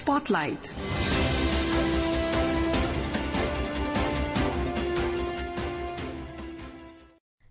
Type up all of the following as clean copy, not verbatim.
Spotlight.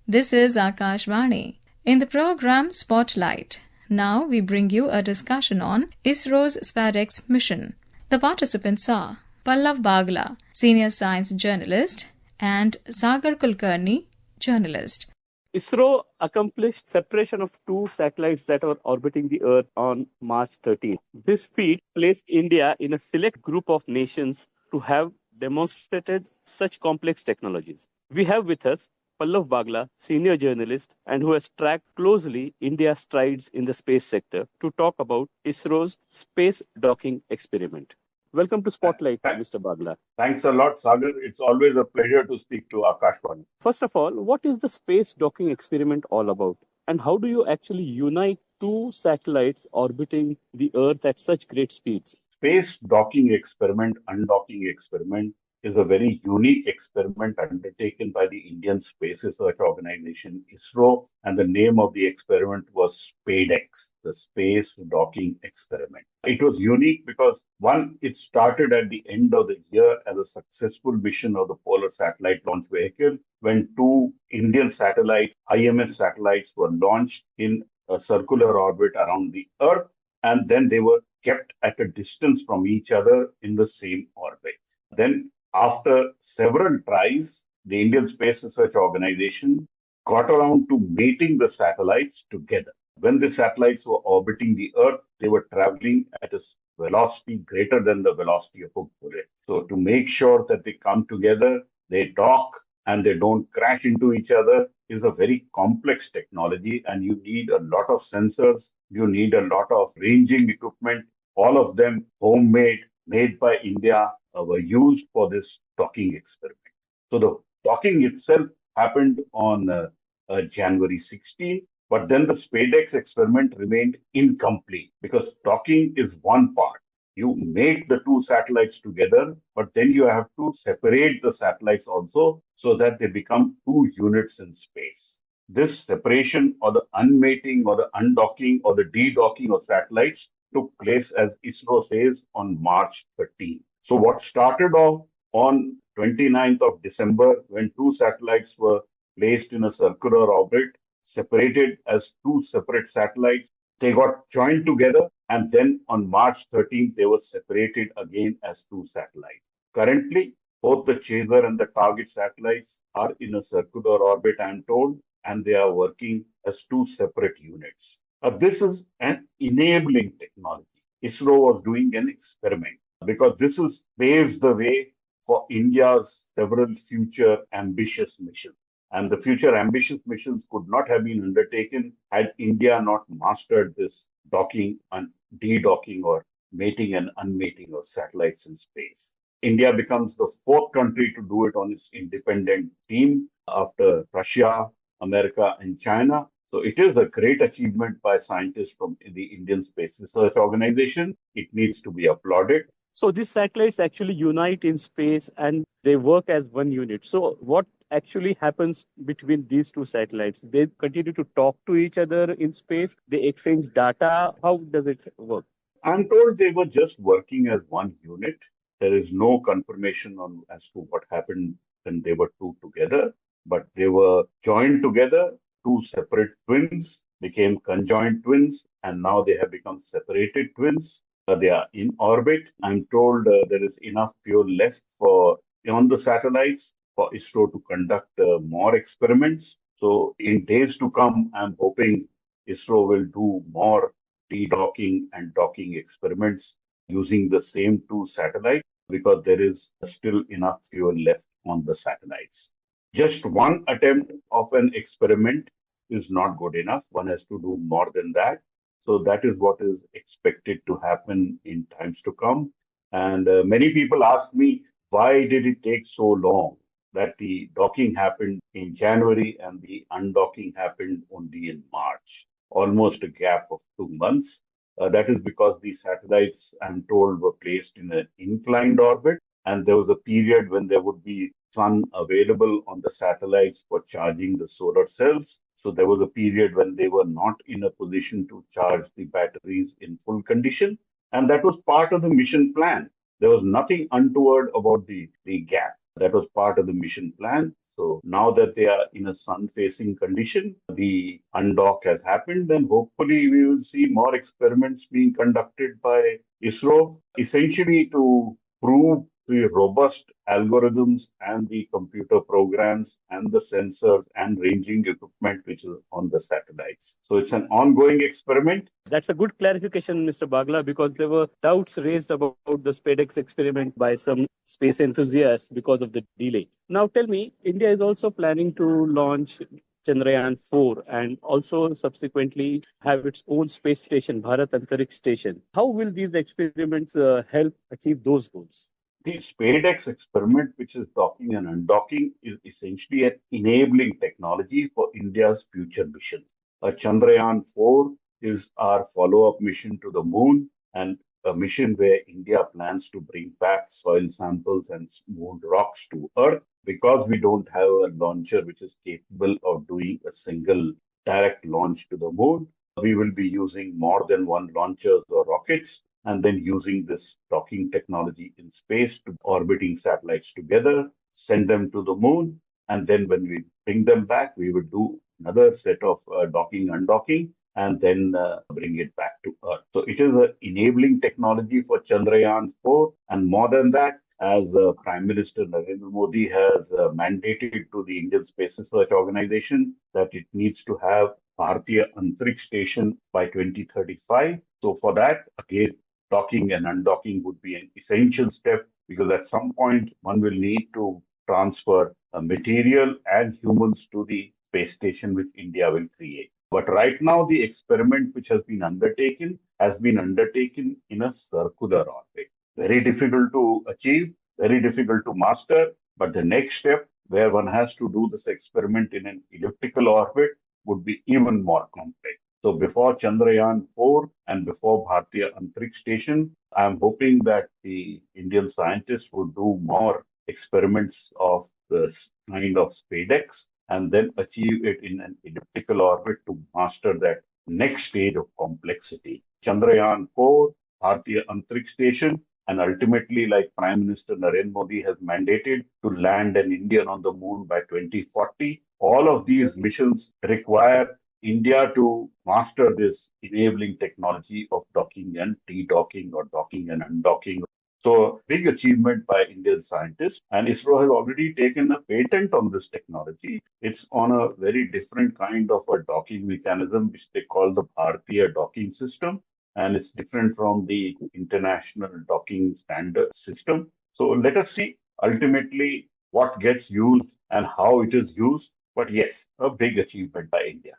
This is Akashvani. In the program Spotlight, now we bring you a discussion on ISRO's SpaDeX mission. The participants are Pallav Bagla, senior science journalist, and Sagar Kulkarni, journalist. ISRO accomplished separation of two satellites that were orbiting the Earth on March 13th. This feat placed India in a select group of nations to have demonstrated such complex technologies. We have with us Pallav Bagla, senior journalist, and who has tracked closely India's strides in the space sector to talk about ISRO's space docking experiment. Welcome to Spotlight, Mr. Bagla. Thanks a lot, Sagar. It's always a pleasure to speak to Akashvani. First of all, what is the space docking experiment all about? And how do you actually unite two satellites orbiting the Earth at such great speeds? Space docking experiment, undocking experiment is a very unique experiment undertaken by the Indian Space Research Organization, ISRO, and the name of the experiment was SpaDeX, the Space Docking Experiment. It was unique because, one, it started at the end of the year as a successful mission of the Polar Satellite Launch Vehicle when two Indian satellites, IMS satellites, were launched in a circular orbit around the Earth, and then they were kept at a distance from each other in the same orbit. Then, after several tries, the Indian Space Research Organization got around to mating the satellites together. When the satellites were orbiting the Earth, they were traveling at a velocity greater than the velocity of a bullet. So to make sure that they come together, they dock, and they don't crash into each other is a very complex technology, and you need a lot of sensors, you need a lot of ranging equipment, all of them homemade, made by India, were used for this docking experiment. So the docking itself happened on January 16, but then the SpaDeX experiment remained incomplete because docking is one part. You make the two satellites together, but then you have to separate the satellites also so that they become two units in space. This separation or the unmating or the undocking or the dedocking of satellites took place, as ISRO says, on March 13. So what started off on 29th of December when two satellites were placed in a circular orbit, separated as two separate satellites, they got joined together, and then on March 13th, they were separated again as two satellites. Currently, both the chaser and the target satellites are in a circular orbit, I am told, and they are working as two separate units. This is an enabling technology. ISRO was doing an experiment because this paves the way for India's several future ambitious missions. And the future ambitious missions could not have been undertaken had India not mastered this docking and dedocking or mating and unmating of satellites in space. India becomes the fourth country to do it on its independent team after Russia, America, and China. So it is a great achievement by scientists from the Indian Space Research Organization. It needs to be applauded. So these satellites actually unite in space and they work as one unit. So what actually happens between these two satellites? They continue to talk to each other in space. They exchange data. How does it work? I'm told they were just working as one unit. There is no confirmation on as to what happened when they were two together, but they were joined together. Two separate twins became conjoined twins, and now they have become separated twins. They are in orbit. I'm told there is enough fuel left on the satellites for ISRO to conduct more experiments. So in days to come, I'm hoping ISRO will do more dedocking and docking experiments using the same two satellites because there is still enough fuel left on the satellites. Just one attempt of an experiment is not good enough. One has to do more than that. So that is what is expected to happen in times to come. And many people ask me, why did it take so long that the docking happened in January and the undocking happened only in March? Almost a gap of 2 months. That is because the satellites, I'm told, were placed in an inclined orbit, and there was a period when there would be sun available on the satellites for charging the solar cells. So there was a period when they were not in a position to charge the batteries in full condition. And that was part of the mission plan. There was nothing untoward about the gap. That was part of the mission plan. So now that they are in a sun-facing condition, the undock has happened, then hopefully we will see more experiments being conducted by ISRO, essentially to prove the robust algorithms and the computer programs and the sensors and ranging equipment which is on the satellites. So it's an ongoing experiment. That's a good clarification, Mr. Bagla, because there were doubts raised about the SpaDeX experiment by some space enthusiasts because of the delay. Now, tell me, India is also planning to launch Chandrayaan 4 and also subsequently have its own space station, Bharat Antariksh Station. How will these experiments help achieve those goals? The SpaDeX experiment, which is docking and undocking, is essentially an enabling technology for India's future missions. Chandrayaan 4 is our follow-up mission to the moon and a mission where India plans to bring back soil samples and moon rocks to Earth. Because we don't have a launcher which is capable of doing a single direct launch to the moon, we will be using more than one launchers or rockets and then using this docking technology in space to orbiting satellites together, send them to the moon, and then when we bring them back, we will do another set of docking, undocking, and then bring it back to Earth. So it is an enabling technology for Chandrayaan 4, and more than that, as Prime Minister Narendra Modi has mandated to the Indian Space Research Organization that it needs to have Bharatiya Antariksh Station by 2035. So for that, again, docking and undocking would be an essential step because at some point one will need to transfer material and humans to the space station which India will create. But right now, the experiment which has been undertaken in a circular orbit. Very difficult to achieve, very difficult to master. But the next step, where one has to do this experiment in an elliptical orbit, would be even more complex. So before Chandrayaan 4 and before Bharatiya Antariksh Station, I am hoping that the Indian scientists would do more experiments of this kind of SpaDeX and then achieve it in an elliptical orbit to master that next stage of complexity. Chandrayaan 4, Bharatiya Antariksh Station, and ultimately, like Prime Minister Narendra Modi has mandated, to land an Indian on the moon by 2040. All of these missions require India to master this enabling technology of docking and de-docking or docking and undocking. So big achievement by Indian scientists, and ISRO has already taken a patent on this technology. It's on a very different kind of a docking mechanism, which they call the Bharatiya docking system, and it's different from the international docking standard system. So let us see ultimately what gets used and how it is used. But yes, a big achievement by India.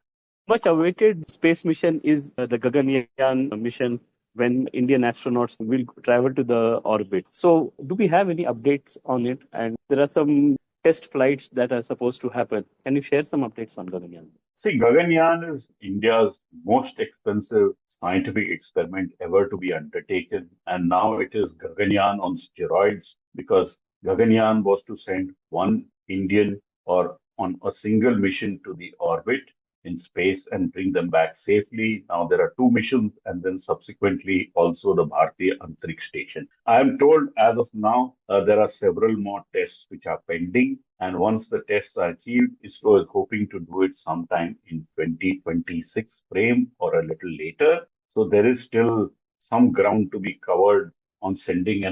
Much awaited space mission is the Gaganyaan mission when Indian astronauts will travel to the orbit. So, do we have any updates on it? And there are some test flights that are supposed to happen. Can you share some updates on Gaganyaan? See, Gaganyaan is India's most expensive scientific experiment ever to be undertaken. And now it is Gaganyaan on steroids because Gaganyaan was to send one Indian or on a single mission to the orbit in space and bring them back safely. Now there are two missions and then subsequently also the Bharatiya Antariksh Station. I am told as of now there are several more tests which are pending. And once the tests are achieved, ISRO is hoping to do it sometime in 2026 frame or a little later. So there is still some ground to be covered on sending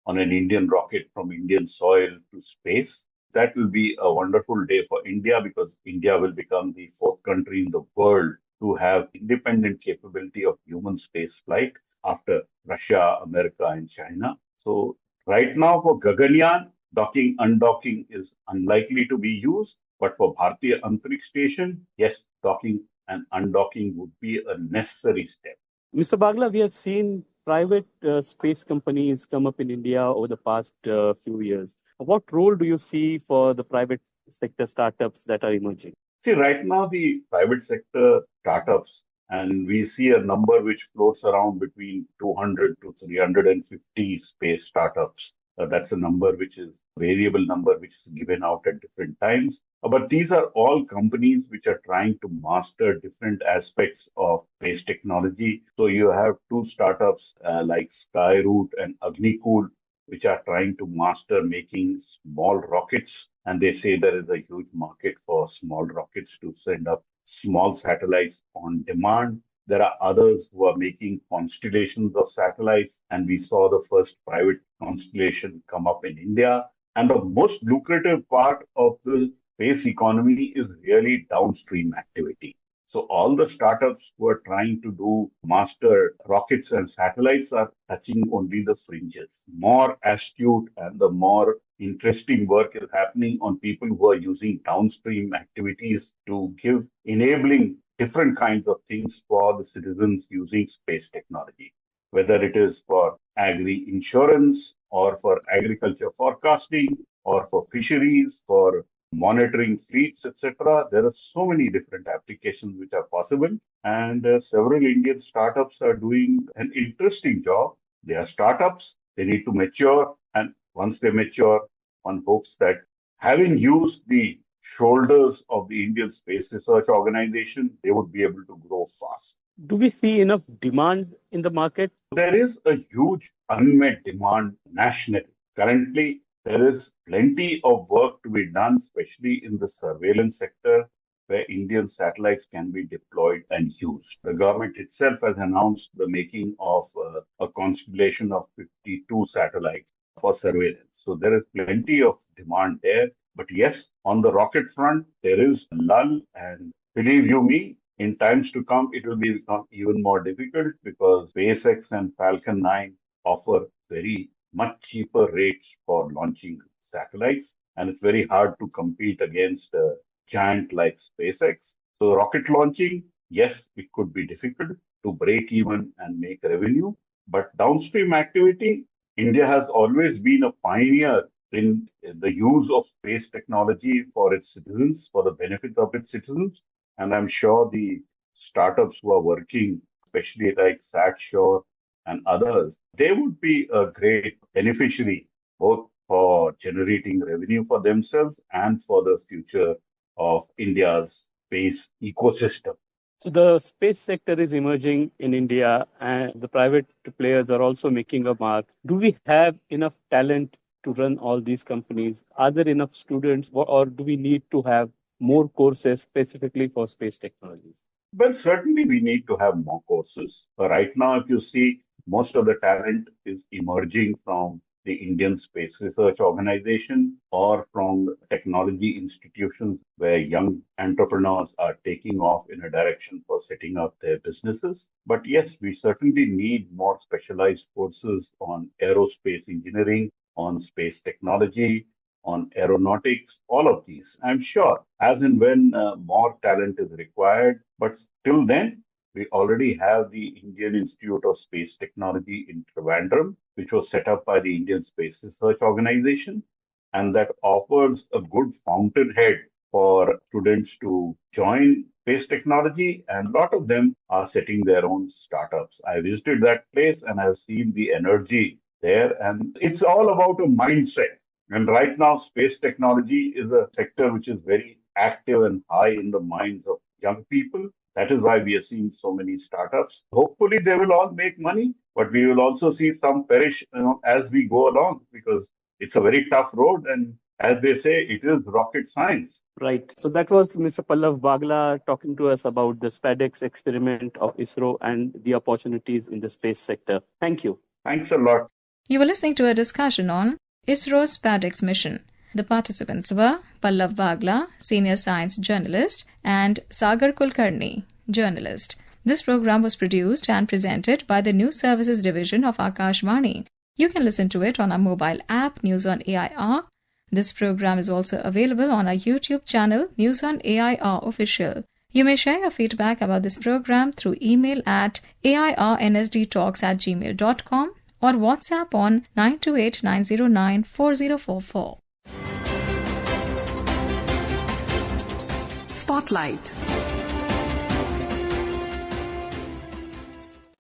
on an Indian rocket from Indian soil to space. That will be a wonderful day for India because India will become the fourth country in the world to have independent capability of human space flight after Russia, America, and China. So right now for Gaganyaan, docking, undocking is unlikely to be used, but for Bharatiya Antariksh Station, yes, docking and undocking would be a necessary step. Mr. Bagla, we have seen private space companies come up in India over the past few years. What role do you see for the private sector startups that are emerging? See, right now the private sector startups, and we see a number which floats around between 200 to 350 space startups. That's a number which is variable number which is given out at different times. But these are all companies which are trying to master different aspects of space technology. So you have two startups like Skyroot and Agnicool, which are trying to master making small rockets. And they say there is a huge market for small rockets to send up small satellites on demand. There are others who are making constellations of satellites, and we saw the first private constellation come up in India. And the most lucrative part of the space economy is really downstream activity. So all the startups who are trying to do master rockets and satellites are touching only the fringes. More astute and the more interesting work is happening on people who are using downstream activities to give enabling different kinds of things for the citizens using space technology, whether it is for agri insurance or for agriculture forecasting or for fisheries, for monitoring fleets, etc. There are so many different applications which are possible, and several Indian startups are doing an interesting job. They are startups, they need to mature, and once they mature, one hopes that having used the shoulders of the Indian Space Research Organization, they would be able to grow fast. Do we see enough demand in the market? There is a huge unmet demand nationally. Currently, there is plenty of work to be done, especially in the surveillance sector, where Indian satellites can be deployed and used. The government itself has announced the making of a constellation of 52 satellites for surveillance. So there is plenty of demand there. But yes, on the rocket front, there is a lull, and believe you me, in times to come, it will become even more difficult because SpaceX and Falcon 9 offer very much cheaper rates for launching satellites, and it's very hard to compete against a giant like SpaceX. So rocket launching, yes, it could be difficult to break even and make revenue, but downstream activity, India has always been a pioneer in the use of space technology for its citizens, for the benefit of its citizens. And I'm sure the startups who are working, especially like SatSure and others, they would be a great beneficiary both for generating revenue for themselves and for the future of India's space ecosystem. So the space sector is emerging in India and the private players are also making a mark. Do we have enough talent to run all these companies? Are there enough students or do we need to have more courses specifically for space technologies? Well, certainly we need to have more courses. Right now, if you see, most of the talent is emerging from the Indian Space Research Organization or from technology institutions where young entrepreneurs are taking off in a direction for setting up their businesses. But yes, we certainly need more specialized courses on aerospace engineering, on space technology, on aeronautics, all of these. I'm sure as and when more talent is required, but till then, we already have the Indian Institute of Space Technology in Trivandrum, which was set up by the Indian Space Research Organization, and that offers a good fountainhead for students to join space technology, and a lot of them are setting their own startups. I visited that place and I've seen the energy there, and it's all about a mindset. And right now, space technology is a sector which is very active and high in the minds of young people. That is why we are seeing so many startups. Hopefully, they will all make money, but we will also see some perish, as we go along because it's a very tough road. And as they say, it is rocket science. Right. So that was Mr. Pallav Bagla talking to us about the SpaDeX experiment of ISRO and the opportunities in the space sector. Thank you. Thanks a lot. You were listening to a discussion on ISRO's SpaDeX mission. The participants were Pallav Bagla, Senior Science Journalist, and Sagar Kulkarni, Journalist. This program was produced and presented by the News Services Division of Akashvani. You can listen to it on our mobile app, News on AIR. This program is also available on our YouTube channel, News on AIR Official. You may share your feedback about this program through email at airnsdtalks@gmail.com or WhatsApp on 928-909-4044. Spotlight.